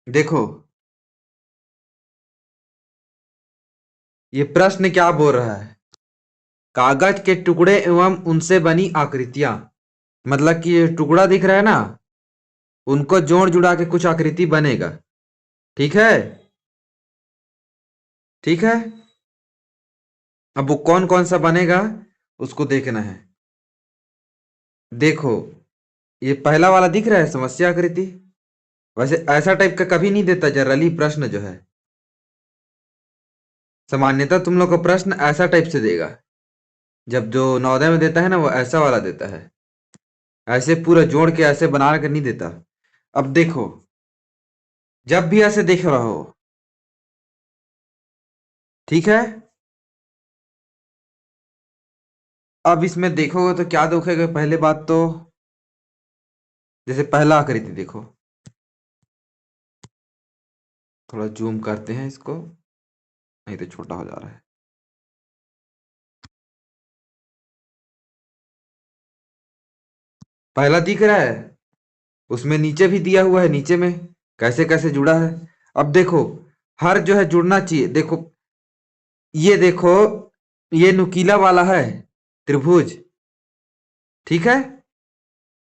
देखो, ये प्रश्न क्या बोल रहा है? कागज के टुकड़े एवं उनसे बनी आकृतियां। मतलब कि ये टुकड़ा दिख रहा है ना, उनको जोड़ जुड़ा के कुछ आकृति बनेगा। ठीक है। ठीक है। अब वो कौन कौन सा बनेगा, उसको देखना है। देखो, ये पहला वाला दिख रहा है, समस्या आकृति। वैसे ऐसा टाइप का कभी नहीं देता जनरली प्रश्न जो है। सामान्यतः तुम लोग को प्रश्न ऐसा टाइप से देगा। जब जो नवोदय में देता है ना, वो ऐसा वाला देता है। ऐसे पूरा जोड़ के ऐसे बना कर नहीं देता। अब देखो, जब भी ऐसे देख रहा हो, ठीक है। अब इसमें देखोगे तो क्या देखोगे? पहले बात तो, जैसे पहला आकृति देखो, थोड़ा जूम करते हैं इसको, नहीं तो छोटा हो जा रहा है। पहला दिख रहा है, उसमें नीचे भी दिया हुआ है, नीचे में कैसे कैसे जुड़ा है। अब देखो, हर जो है जुड़ना चाहिए। देखो, ये देखो, ये नुकीला वाला है त्रिभुज, ठीक है।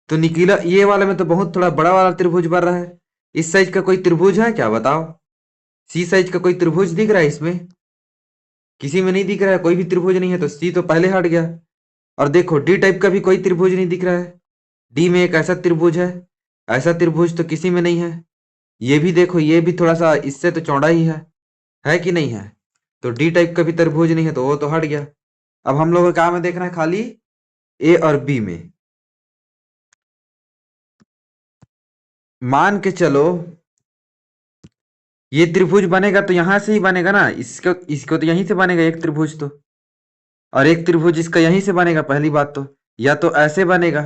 तो नुकीला ये वाले में तो बहुत थोड़ा बड़ा वाला त्रिभुज बन रहा है। इस साइज का कोई त्रिभुज है क्या, बताओ? सी साइज का कोई त्रिभुज दिख रहा है इसमें? किसी में नहीं दिख रहा है, कोई भी त्रिभुज नहीं है, तो सी तो पहले हट गया। और देखो, डी टाइप का भी कोई त्रिभुज नहीं दिख रहा है। डी में एक ऐसा त्रिभुज है, ऐसा त्रिभुज तो किसी में नहीं है। ये भी देखो, ये भी थोड़ा सा इससे तो चौड़ा ही है कि नहीं है? तो डी टाइप का भी त्रिभुज नहीं है, तो वो तो हट गया। अब हम लोगों को क्या में देखना है? खाली ए और बी में। मान के चलो, ये त्रिभुज बनेगा तो यहां से ही बनेगा ना, इसको इसको तो यहीं से बनेगा एक त्रिभुज तो। और एक त्रिभुज इसका यहीं से बनेगा, पहली बात तो। या तो ऐसे बनेगा,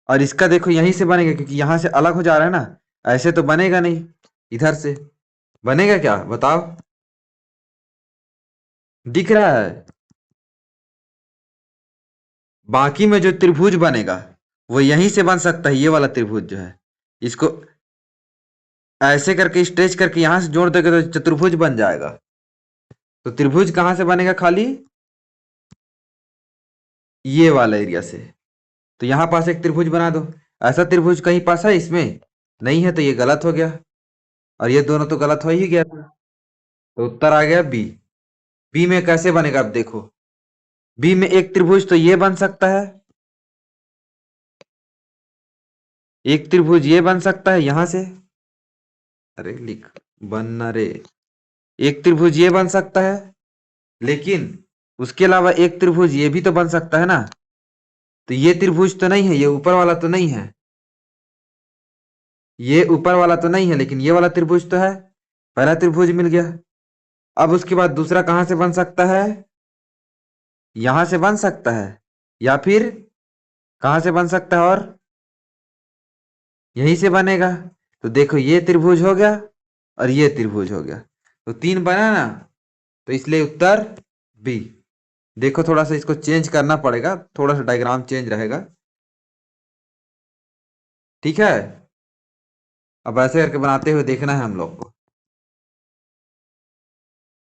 और इसका देखो यहीं से बनेगा, क्योंकि यहां से अलग हो जा रहा है ना। ऐसे तो बनेगा नहीं, इधर से बनेगा क्या, बताओ? दिख रहा है? बाकी में जो त्रिभुज बनेगा, वो यहीं से बन सकता है। ये वाला त्रिभुज जो है, इसको ऐसे करके स्ट्रेच करके यहां से जोड़ दोगे तो चतुर्भुज बन जाएगा। तो त्रिभुज कहां से बनेगा? खाली ये वाला एरिया से। तो यहां पास एक त्रिभुज बना दो। ऐसा त्रिभुज कहीं पास है इसमें? नहीं है, तो ये गलत हो गया। और ये दोनों तो गलत हो ही गया था। तो उत्तर आ गया बी। बी में कैसे बनेगा? अब देखो, बी में एक त्रिभुज तो ये बन सकता है, एक त्रिभुज ये बन सकता है यहां से। अरे लिख, बनना रे। एक त्रिभुज ये बन सकता है, लेकिन उसके अलावा एक त्रिभुज ये भी तो बन सकता है ना। तो ये त्रिभुज तो नहीं है, ये ऊपर वाला तो नहीं है, ये ऊपर वाला तो नहीं है, लेकिन ये वाला त्रिभुज तो है। पहला त्रिभुज मिल गया। अब उसके बाद दूसरा कहां से बन सकता है? यहां से बन सकता है, या फिर कहां से बन सकता है? और यहीं से बनेगा। तो देखो, ये त्रिभुज हो गया और ये त्रिभुज हो गया, तो तीन बना ना। तो इसलिए उत्तर बी। देखो, थोड़ा सा इसको चेंज करना पड़ेगा, थोड़ा सा डायग्राम चेंज रहेगा। ठीक है। अब ऐसे करके बनाते हुए देखना है हम लोग को।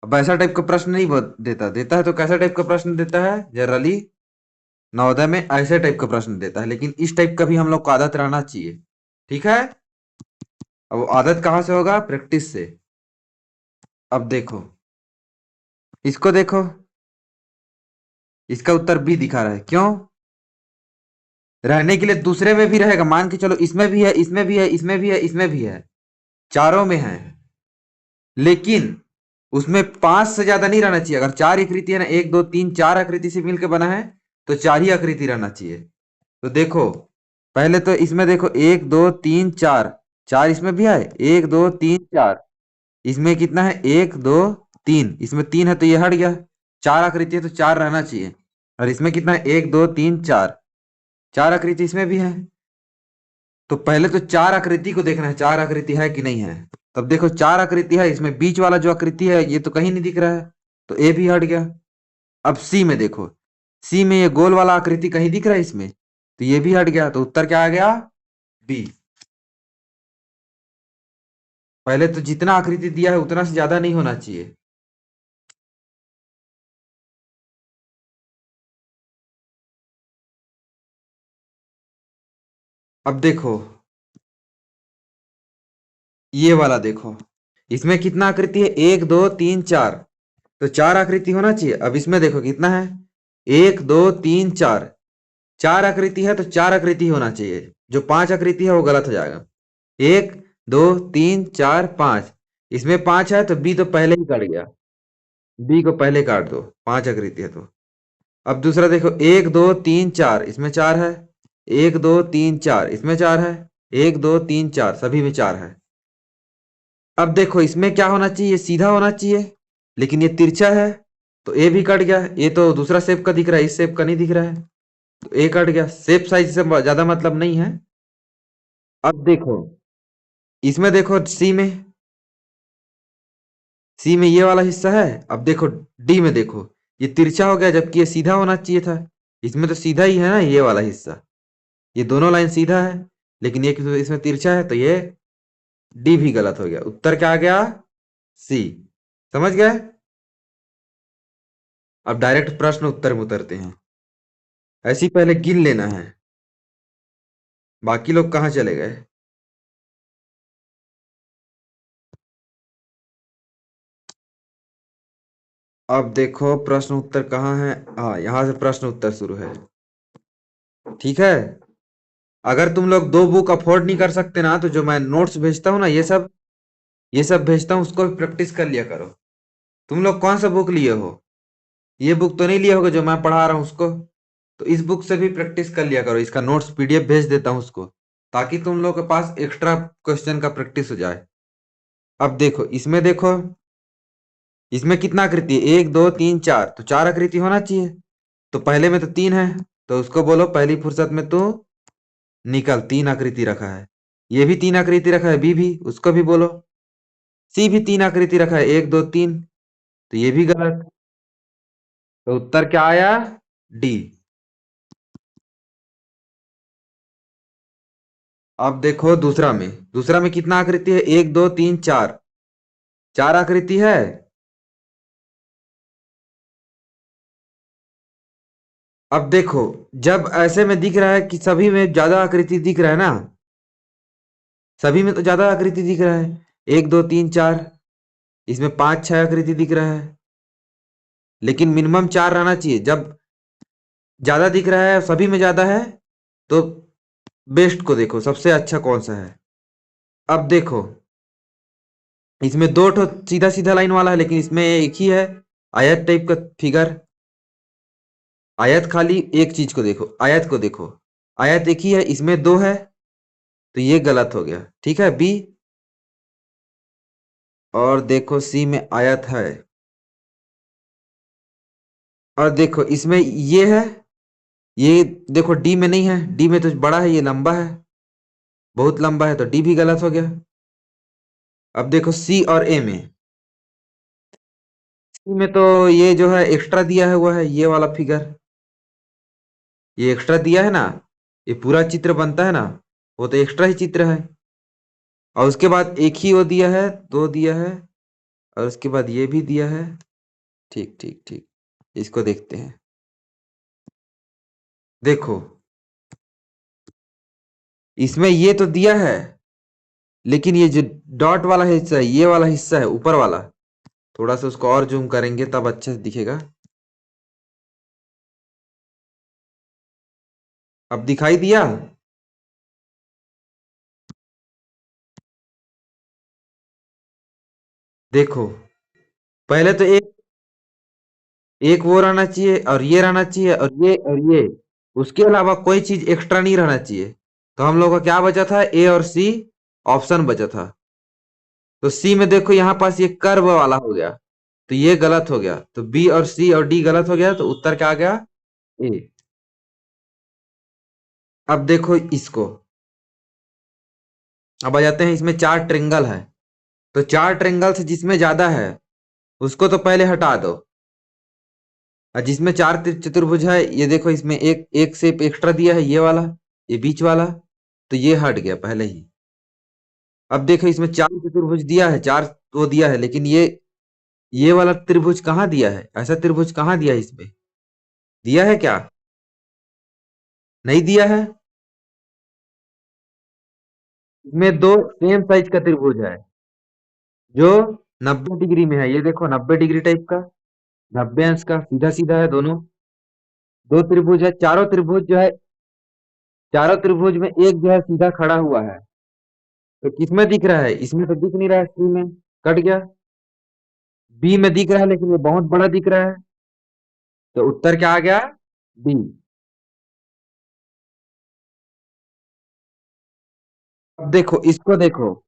अब ऐसा टाइप का प्रश्न नहीं देता देता है तो कैसा टाइप का प्रश्न देता है जनरली? नवोदय में ऐसे टाइप का प्रश्न देता है, लेकिन इस टाइप का भी हम लोग को आदत रहना चाहिए। ठीक है। अब वो आदत कहाँ से होगा? प्रैक्टिस से। अब देखो, इसको देखो, इसका उत्तर बी दिखा रहा है। क्यों? रहने के लिए दूसरे में भी रहेगा। मान के चलो, इसमें भी है, इसमें भी है, इसमें भी है, इसमें भी है, चारों में है। लेकिन उसमें पांच से ज्यादा नहीं रहना चाहिए। अगर चार आकृति है ना, एक दो तीन चार आकृति से मिलकर बना है, तो चार ही आकृति रहना चाहिए। तो देखो, पहले तो इसमें देखो, एक दो तीन चार, चार इसमें भी है, एक दो तीन चार। इसमें कितना है? एक दो तीन, इसमें तीन है तो ये हट गया। चार आकृति है तो चार रहना चाहिए। और इसमें कितना है? एक दो तीन चार, चार आकृति इसमें भी है। तो पहले तो चार आकृति को देखना है, चार आकृति है कि नहीं है। तब देखो, चार आकृति है, इसमें बीच वाला जो आकृति है ये तो कहीं नहीं दिख रहा है, तो ए भी हट गया। अब सी में देखो, सी में ये गोल वाला आकृति कहीं दिख रहा है इसमें, तो ये भी हट गया। तो उत्तर क्या आ गया? बी। पहले तो जितना आकृति दिया है उतना से ज्यादा नहीं होना चाहिए। अब देखो ये वाला देखो, इसमें कितना आकृति है, 1 2 3 4। तो 4 आकृति होना चाहिए। अब इसमें देखो कितना है, 1 2 3 4। 4 आकृति है तो 4 आकृति होना चाहिए। जो 5 आकृति है वो गलत हो जाएगा। 1 2 3 4 5। इसमें 5 है तो बी तो पहले ही कट गया। बी को पहले काट दो, 5 आकृति है तो। अब दूसरा देखो, 1 2 3 4, इसमें 4 है। 1 2 3 4, इसमें 4 है। 1 2 3 4, सभी में 4 है। अब देखो इसमें क्या होना चाहिए, ये सीधा होना चाहिए, लेकिन ये तिरछा है तो ए भी कट गया। ये तो दूसरा शेप का दिख रहा है, इस शेप का नहीं दिख रहा है, तो ए कट गया। शेप साइज से ज्यादा मतलब नहीं है। अब देखो इसमें देखो, सी में ये वाला हिस्सा है। अब देखो डी में देखो, ये तिरछा हो गया जबकि ये सीधा होना चाहिए था। इसमें तो सीधा ही है ना ये वाला हिस्सा, ये दोनों लाइन सीधा है, लेकिन ये इसमें तिरछा है तो ये डी भी गलत हो गया। उत्तर क्या आ गया, सी। समझ गए। अब डायरेक्ट प्रश्न उत्तर में उतरते हैं। ऐसे ही पहले गिन लेना है, बाकी लोग कहाँ चले गए। अब देखो प्रश्न उत्तर कहाँ है। हाँ, यहां से प्रश्न उत्तर शुरू है। ठीक है। अगर तुम लोग 2 बुक अफोर्ड नहीं कर सकते ना, तो जो मैं नोट्स भेजता हूँ ना, ये सब भेजता हूँ, उसको भी प्रैक्टिस कर लिया करो। तुम लोग कौन सा बुक लिए हो, ये बुक तो नहीं लिए होगे जो मैं पढ़ा रहा हूँ उसको। तो इस बुक से भी प्रैक्टिस कर लिया करो। इसका नोट्स पीडीएफ भेज देता हूँ उसको, ताकि तुम लोग के पास एक्स्ट्रा क्वेश्चन का प्रैक्टिस हो जाए। अब देखो इसमें देखो, इसमें कितना आकृति है, 1 2 3 4। तो 4 आकृति होना चाहिए। तो पहले में तो 3 है, तो उसको बोलो पहली फुर्सत में तू निकल, 3 आकृति रखा है। ये भी 3 आकृति रखा है, बी भी, उसको भी बोलो। सी भी 3 आकृति रखा है, 1 2 3। तो ये भी गलत। तो उत्तर क्या आया, डी। अब देखो दूसरा में कितना आकृति है, 1 2 3 4। 4 आकृति है। अब देखो, जब ऐसे में दिख रहा है कि सभी में ज्यादा आकृति दिख रहा है ना, सभी में तो ज्यादा आकृति दिख रहा है, 1 2 3 4। इसमें 5 6 आकृति दिख रहा है, लेकिन मिनिमम 4 रहना चाहिए। जब ज्यादा दिख रहा है, सभी में ज्यादा है, तो बेस्ट को देखो, सबसे अच्छा कौन सा है। अब देखो इसमें 2 ठो सीधा सीधा लाइन वाला है, लेकिन इसमें एक ही है, आयत टाइप का फिगर। आयत खाली एक चीज को देखो, आयत को देखो, आयत एक ही है, इसमें 2 है, तो ये गलत हो गया। ठीक है, बी। और देखो सी में आयत है। और देखो इसमें ये है, ये देखो डी में नहीं है, डी में तो बड़ा है, ये लंबा है, बहुत लंबा है, तो डी भी गलत हो गया। अब देखो सी और ए में, सी में तो ये जो है एक्स्ट्रा दिया हुआ है, ये वाला फिगर, ये एक्स्ट्रा दिया है ना, ये पूरा चित्र बनता है ना, वो तो एक्स्ट्रा ही चित्र है। और उसके बाद एक ही वो दिया है, 2 दिया है, और उसके बाद ये भी दिया है। ठीक ठीक ठीक, इसको देखते हैं। देखो इसमें ये तो दिया है, लेकिन ये जो डॉट वाला हिस्सा है, ये वाला हिस्सा है ऊपर वाला, थोड़ा सा उसको और जूम करेंगे तब अच्छे से दिखेगा। अब दिखाई दिया। देखो पहले तो एक एक वो रहना चाहिए, और ये रहना चाहिए, और ये उसके अलावा कोई चीज एक्स्ट्रा नहीं रहना चाहिए। तो हम लोग का क्या बचा था, ए और सी ऑप्शन बचा था। तो सी में देखो यहाँ पास ये कर्व वाला हो गया, तो ये गलत हो गया। तो बी और सी और डी गलत हो गया, तो उत्तर क्या आ गया, ए। अब देखो इसको, अब आ जाते हैं, इसमें 4 ट्रेंगल है। तो 4 ट्रेंगल से जिसमें ज्यादा है उसको तो पहले हटा दो। और जिसमें 4 चतुर्भुज है, ये देखो इसमें एक एक शेप एक्स्ट्रा दिया है, ये वाला, ये बीच वाला, तो ये हट गया पहले ही। अब देखो इसमें चार चतुर्भुज दिया है, चार वो दिया है, लेकिन ये वाला त्रिभुज कहाँ दिया है? ऐसा त्रिभुज कहाँ दिया है इसमें? दिया है क्या? नहीं दिया है। इसमें दो सेम साइज का त्रिभुज है जो 90 डिग्री में है। ये देखो 90 डिग्री टाइप का, 90 अंश का, सीधा सीधा है दोनों। दो त्रिभुज है, चारों त्रिभुज जो है, चारों त्रिभुज में एक जो है सीधा खड़ा हुआ है। तो किसमें दिख रहा है? इसमें तो दिख नहीं रहा है, सी में कट गया। बी में दिख रहा है लेकिन ये बहुत बड़ा दिख रहा है, तो उत्तर क्या आ गया? बी। अब देखो इसको देखो,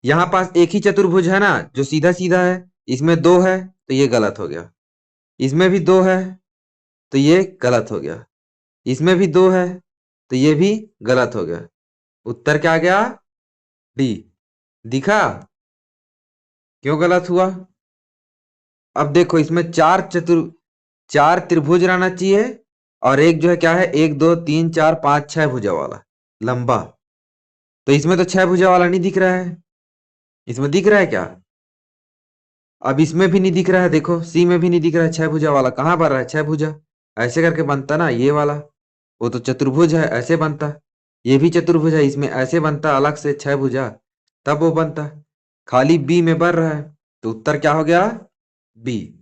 यहाँ पास एक ही चतुर्भुज है ना जो सीधा सीधा है, इसमें दो है तो ये गलत हो गया। इसमें भी दो है तो ये गलत हो गया। इसमें भी दो है तो ये भी गलत हो गया। उत्तर क्या आ गया? डी। दिखा क्यों गलत हुआ? अब देखो इसमें चार त्रिभुज रहना चाहिए, और एक जो है क्या है, एक दो तीन चार पांच छह भुजा वाला, लंबा। तो इसमें तो छह भुजा वाला नहीं दिख रहा है। इसमें दिख रहा है क्या? अब इसमें भी नहीं दिख रहा है, देखो सी में भी नहीं दिख रहा है छह भुजा वाला। कहाँ बन रहा है छह भुजा? ऐसे करके बनता ना ये वाला, वो तो चतुर्भुज है ऐसे बनता। ये भी चतुर्भुज है, इसमें ऐसे बनता अलग से छह भुजा, तब वो बनता। खाली बी में बन रहा है, तो उत्तर क्या हो गया? बी।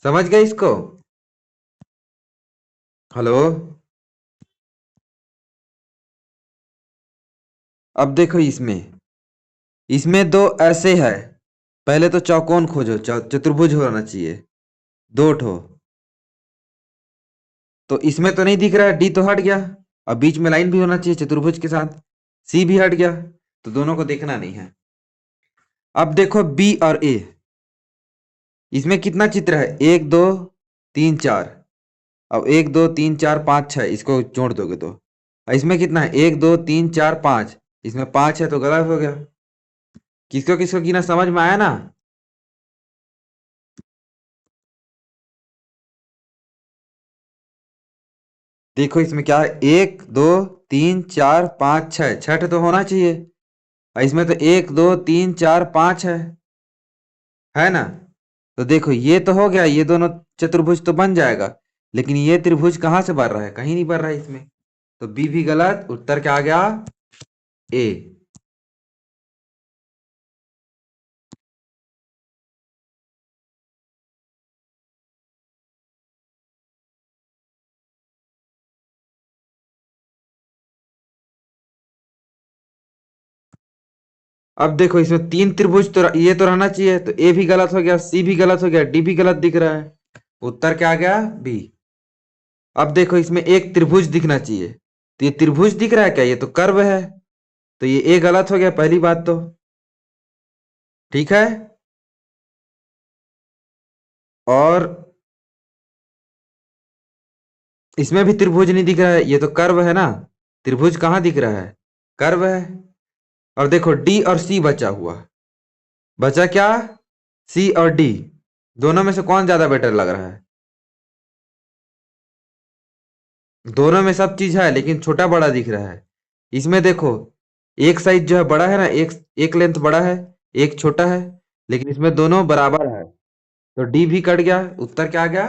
समझ गए इसको? हेलो। अब देखो इसमें, इसमें दो ऐसे है। पहले तो चौकोन खोजो, चतुर्भुज होना चाहिए दो ठो। तो इसमें तो नहीं दिख रहा है, डी तो हट गया। अब बीच में लाइन भी होना चाहिए चतुर्भुज के साथ, सी भी हट गया। तो दोनों को देखना नहीं है। अब देखो बी और ए, इसमें कितना चित्र है? एक दो तीन चार। अब एक दो तीन चार पाँच छह, इसको जोड़ दोगे तो इसमें कितना है? एक दो तीन चार पाँच, इसमें पाँच है तो गलत हो गया। किसको किसको गिना समझ में आया ना? देखो इसमें क्या है, एक दो तीन चार पाँच छह, छठ तो होना चाहिए। और इसमें तो एक दो तीन चार पाँच है ना? तो देखो ये तो हो गया, ये दोनों चतुर्भुज तो बन जाएगा, लेकिन ये त्रिभुज कहाँ से बन रहा है? कहीं नहीं बन रहा है इसमें। तो बी भी गलत, उत्तर क्या आ गया? ए। अब देखो इसमें तीन त्रिभुज, तो ये तो रहना चाहिए, तो ए भी गलत हो गया, सी भी गलत हो गया, डी भी गलत दिख रहा है। उत्तर क्या आ गया? बी। अब देखो इसमें एक त्रिभुज दिखना चाहिए, तो ये त्रिभुज दिख रहा है क्या? ये तो कर्व है, तो ये ए गलत हो गया पहली बात तो। ठीक है। और इसमें भी त्रिभुज नहीं दिख रहा है, ये तो कर्व है ना। त्रिभुज कहाँ दिख रहा है? कर्व है। और देखो डी और सी बचा हुआ, बचा क्या? सी और डी। दोनों में से कौन ज्यादा बेटर लग रहा है? दोनों में सब चीज है लेकिन छोटा बड़ा दिख रहा है। इसमें देखो एक साइज जो है बड़ा है ना, एक एक लेंथ बड़ा है, एक छोटा है, लेकिन इसमें दोनों बराबर है, तो डी भी कट गया। उत्तर क्या आ गया?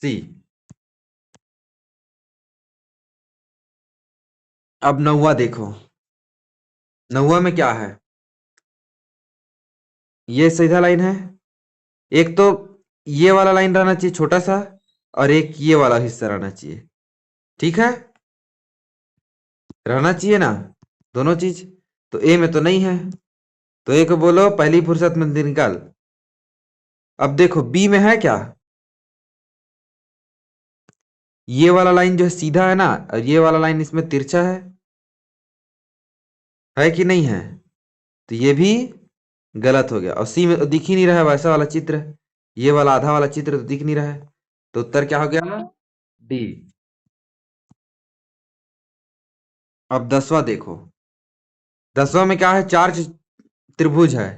सी। अब नौवा देखो, नौवा में क्या है? ये सीधा लाइन है। एक तो ये वाला लाइन रहना चाहिए छोटा सा, और एक ये वाला हिस्सा रहना चाहिए। ठीक है, रहना चाहिए ना दोनों चीज। तो ए में तो नहीं है, तो ए को बोलो पहली फुर्सत में निकाल। अब देखो बी में है क्या? ये वाला लाइन जो है सीधा है ना, और ये वाला लाइन इसमें तिरछा है कि नहीं है? तो ये भी गलत हो गया। और सी में तो दिख ही नहीं रहा है वैसा वाला चित्र, ये वाला आधा वाला चित्र तो दिख नहीं रहा है। तो उत्तर क्या हो गया? डी। अब दसवां देखो, दसवां में क्या है? चार त्रिभुज है,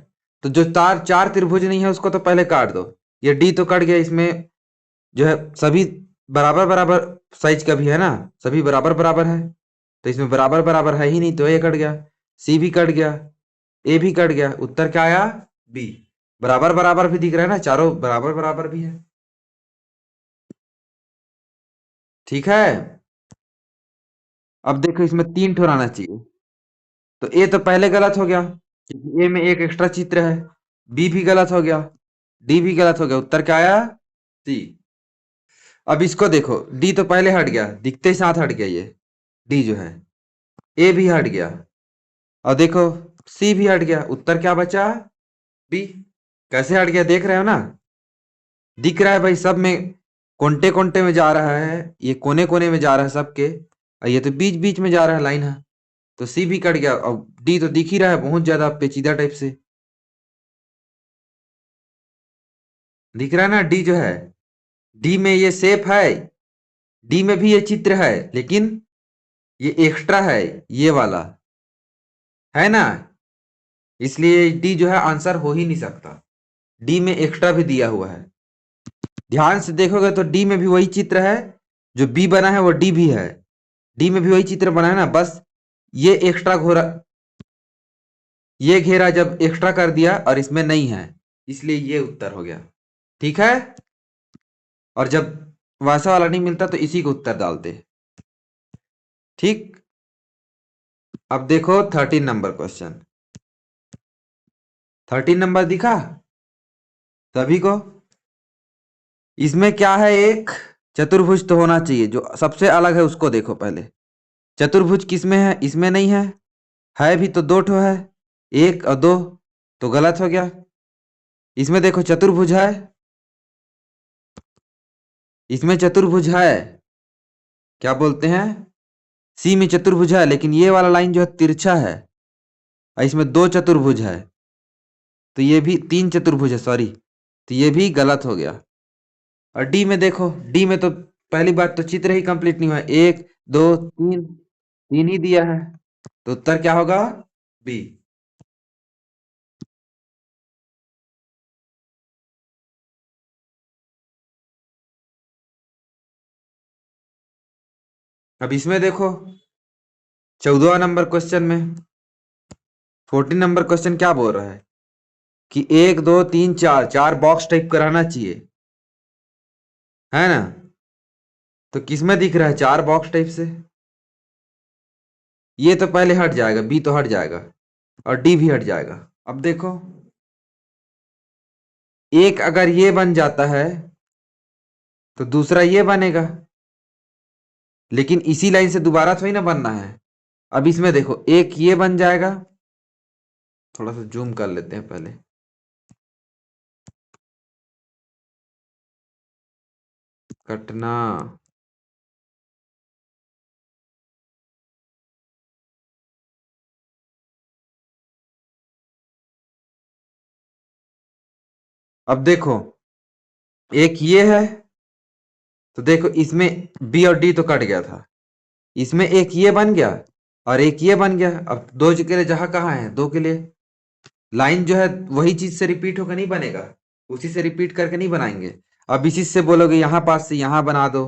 तो जो चार चार त्रिभुज नहीं है उसको तो पहले काट दो। ये डी तो कट गया, इसमें जो है सभी बराबर बराबर साइज का भी है ना, सभी बराबर बराबर है। तो इसमें बराबर बराबर है ही नहीं, तो ए कट गया, सी भी कट गया, ए भी कट गया, उत्तर क्या आया? बी। बराबर बराबर भी दिख रहा है ना, चारों बराबर बराबर भी है। ठीक है। अब देखो इसमें 3 ठोर आना चाहिए, तो ए तो पहले गलत हो गया क्योंकि ए में एक एक्स्ट्रा चित्र है, बी भी गलत हो गया, डी भी गलत हो गया, उत्तर क्या आया? सी। अब इसको देखो, डी तो पहले हट गया, दिखते ही साथ हट गया, ये डी जो है, ए भी हट गया, और देखो सी भी हट गया, उत्तर क्या बचा? बी। कैसे हट गया देख रहे हो ना? दिख रहा है भाई, सब में कोंटे कोंटे में जा रहा है, ये कोने कोने में जा रहा है सबके, और ये तो बीच बीच में जा रहा है, लाइन है, तो सी भी कट गया, और डी तो दिख ही रहा है बहुत ज्यादा पेचीदा टाइप से, दिख रहा है ना? डी जो है, डी में ये शेप है, डी में भी ये चित्र है, लेकिन ये एक्स्ट्रा है, ये वाला है ना, इसलिए डी जो है आंसर हो ही नहीं सकता, डी में एक्स्ट्रा भी दिया हुआ है। ध्यान से देखोगे तो डी में भी वही चित्र है, जो बी बना है वो डी भी है, डी में भी वही चित्र बना है ना, बस ये एक्स्ट्रा घोरा, ये घेरा जब एक्स्ट्रा कर दिया और इसमें नहीं है, इसलिए ये उत्तर हो गया। ठीक है। और जब वैसा वाला नहीं मिलता तो इसी को उत्तर डालते। ठीक। अब देखो 13 नंबर क्वेश्चन, 13 नंबर दिखा सभी को? इसमें क्या है, एक चतुर्भुज तो होना चाहिए, जो सबसे अलग है उसको देखो पहले। चतुर्भुज किसमें है? इसमें नहीं है भी तो दो ठो है, एक और दो, तो गलत हो गया। इसमें देखो चतुर्भुज है, इसमें चतुर्भुज है, क्या बोलते हैं, सी में चतुर्भुज है, लेकिन ये वाला लाइन जो है तिरछा है, और इसमें दो चतुर्भुज है, तो ये भी तीन चतुर्भुज है, सॉरी, तो ये भी गलत हो गया। और डी में देखो, डी में तो पहली बात तो चित्र ही कंप्लीट नहीं हुआ, एक दो तीन, तीन ही दिया है, तो उत्तर क्या होगा? बी। अब इसमें देखो 14वां नंबर क्वेश्चन में, 14 नंबर क्वेश्चन क्या बोल रहा है कि एक दो तीन चार, चार बॉक्स टाइप कराना चाहिए, है ना? तो किसमें दिख रहा है चार बॉक्स टाइप से? ये तो पहले हट जाएगा, बी तो हट जाएगा, और डी भी हट जाएगा। अब देखो, एक अगर ये बन जाता है तो दूसरा ये बनेगा, लेकिन इसी लाइन से दोबारा थोड़ी ना बनना है। अब इसमें देखो, एक ये बन जाएगा, थोड़ा सा जूम कर लेते हैं पहले, कटना, अब देखो एक ये है, तो देखो इसमें बी और डी तो कट गया था, इसमें एक ये बन गया और एक ये बन गया। अब दो के लिए जहां कहाँ है, दो के लिए लाइन जो है वही चीज से रिपीट होकर नहीं बनेगा, उसी से रिपीट करके नहीं बनाएंगे। अब इसी से बोलोगे यहां पास से यहां बना दो,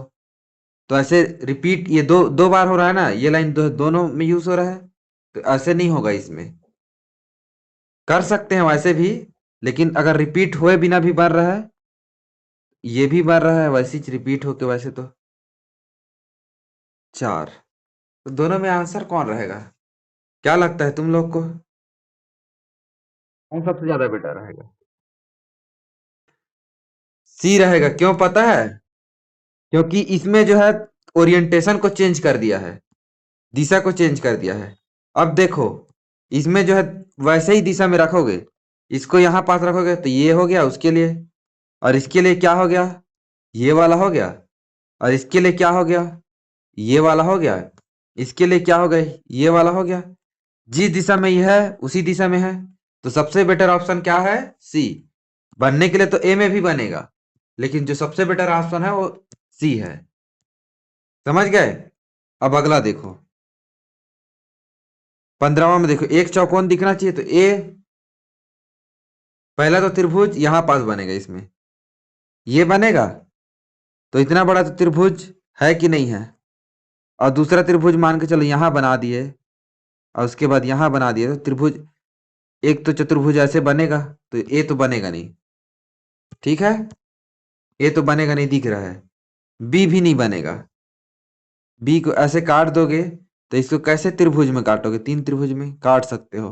तो ऐसे रिपीट, ये दो दो बार हो रहा है ना, ये लाइन दोनों में यूज हो रहा है, तो ऐसे नहीं होगा। इसमें कर सकते हैं वैसे भी, लेकिन अगर रिपीट हुए बिना भी बन रहा है, ये भी बन रहा है वैसे ही रिपीट होके, वैसे तो चार, तो दोनों में आंसर कौन रहेगा? क्या लगता है तुम लोग को, कौन सबसे ज्यादा बेटर रहेगा? सी रहेगा, क्यों पता है? क्योंकि इसमें जो है ओरिएंटेशन को चेंज कर दिया है, दिशा को चेंज कर दिया है। अब देखो इसमें जो है वैसे ही दिशा में रखोगे, इसको यहां पास रखोगे तो ये हो गया उसके लिए, और इसके लिए क्या हो गया, ये वाला हो गया, और इसके लिए क्या हो गया, ये वाला हो गया, इसके लिए क्या हो गया, ये वाला हो गया। जिस दिशा में यह है उसी दिशा में है, तो सबसे बेटर ऑप्शन क्या है? सी। बनने के लिए तो ए में भी बनेगा, लेकिन जो सबसे बेटर ऑप्शन है वो सी है। समझ गए? अब अगला देखो, 15वां में देखो, एक चौकोन दिखना चाहिए, तो ए पहला तो त्रिभुज यहां पास बनेगा, इसमें ये बनेगा, तो इतना बड़ा तो त्रिभुज है कि नहीं है? और दूसरा त्रिभुज मान के चलो यहाँ बना दिए और उसके बाद यहाँ बना दिए, तो त्रिभुज एक तो चतुर्भुज ऐसे बनेगा, तो ए तो बनेगा नहीं, ठीक है, ए तो बनेगा नहीं, दिख रहा है। बी भी नहीं बनेगा, बी को ऐसे काट दोगे तो इसको कैसे त्रिभुज में काटोगे, तीन त्रिभुज में काट सकते हो,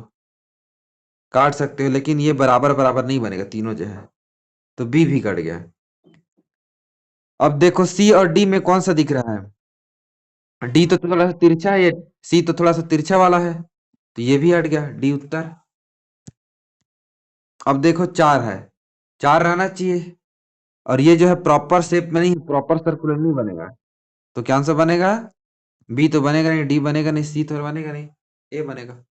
काट सकते हो, लेकिन ये बराबर बराबर नहीं बनेगा तीनों जो है, तो बी भी कट गया। अब देखो सी और डी में कौन सा दिख रहा है, डी तो थोड़ा सा तिरछा है, ये सी तो थोड़ा सा तिरछा वाला है, तो ये भी हट गया, डी उत्तर। अब देखो चार है, चार रहना चाहिए, और ये जो है प्रॉपर शेप में नहीं, प्रॉपर सर्कुलर नहीं बनेगा, तो क्या आंसर बनेगा, बी तो बनेगा नहीं, डी बनेगा नहीं, सी तो बनेगा नहीं, ए बनेगा।